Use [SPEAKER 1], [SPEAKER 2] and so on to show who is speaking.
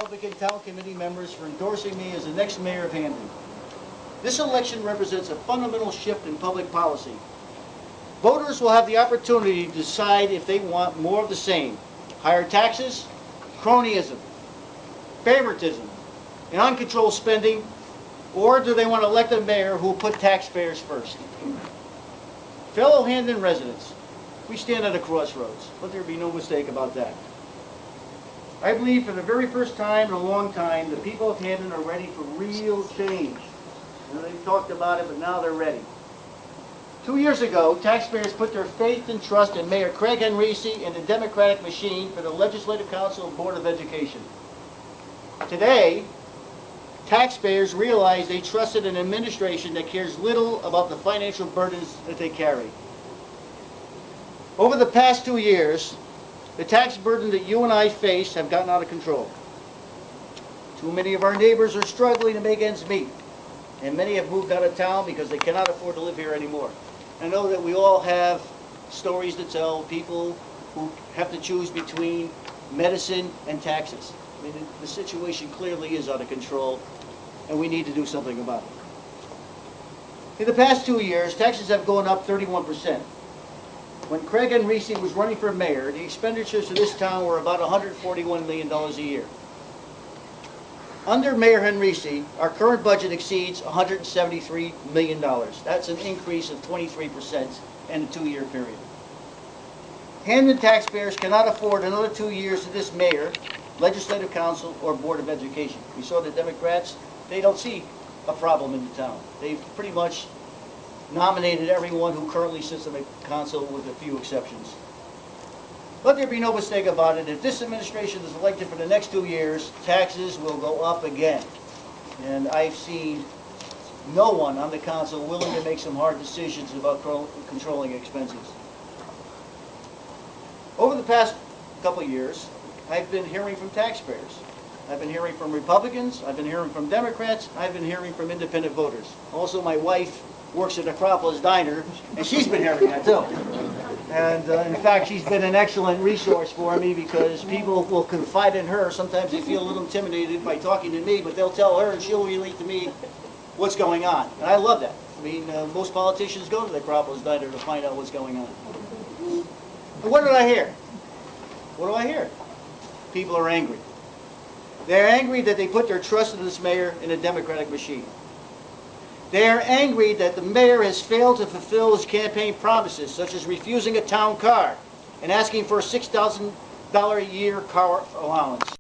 [SPEAKER 1] Republican Town Committee members for endorsing me as the next mayor of Hamden. This election represents a fundamental shift in public policy. Voters will have the opportunity to decide if they want more of the same: higher taxes, cronyism, favoritism, and uncontrolled spending, or do they want to elect a mayor who will put taxpayers first? Fellow Hamden residents, we stand at a crossroads. Let there be no mistake about that. I believe for the very first time in a long time, the people of Hamden are ready for real change. They've talked about it, but now they're ready. 2 years ago, taxpayers put their faith and trust in Mayor Craig Henrici and the Democratic machine for the Legislative Council and Board of Education. Today, taxpayers realize they trusted an administration that cares little about the financial burdens that they carry. Over the past 2 years, the tax burden that you and I face have gotten out of control. Too many of our neighbors are struggling to make ends meet, and many have moved out of town because they cannot afford to live here anymore. I know that we all have stories to tell, people who have to choose between medicine and taxes. I mean, the situation clearly is out of control, and we need to do something about it. In the past 2 years, taxes have gone up 31%. When Craig Henrici was running for mayor, the expenditures of this town were about $141 million a year. Under Mayor Henrici, our current budget exceeds $173 million. That's an increase of 23% in a 2-year period. Hamden taxpayers cannot afford another 2 years of this mayor, Legislative Council, or Board of Education. We saw the Democrats, they don't see a problem in the town. They've pretty much nominated everyone who currently sits in the council with a few exceptions. Let there be no mistake about it, if this administration is elected for the next 2 years, taxes will go up again. And I've seen no one on the council willing to make some hard decisions about controlling expenses. Over the past couple of years, I've been hearing from taxpayers. I've been hearing from Republicans, I've been hearing from Democrats, I've been hearing from independent voters. Also, my wife works at Acropolis Diner, and she's been hearing that too. And in fact, she's been an excellent resource for me because people will confide in her. Sometimes they feel a little intimidated by talking to me, but they'll tell her and she'll relate to me what's going on. And I love that. I mean, most politicians go to the Acropolis Diner to find out what's going on. And what did I hear? What do I hear? People are angry. They're angry that they put their trust in this mayor in a Democratic machine. They are angry that the mayor has failed to fulfill his campaign promises, such as refusing a town car and asking for a $6,000 a year car allowance.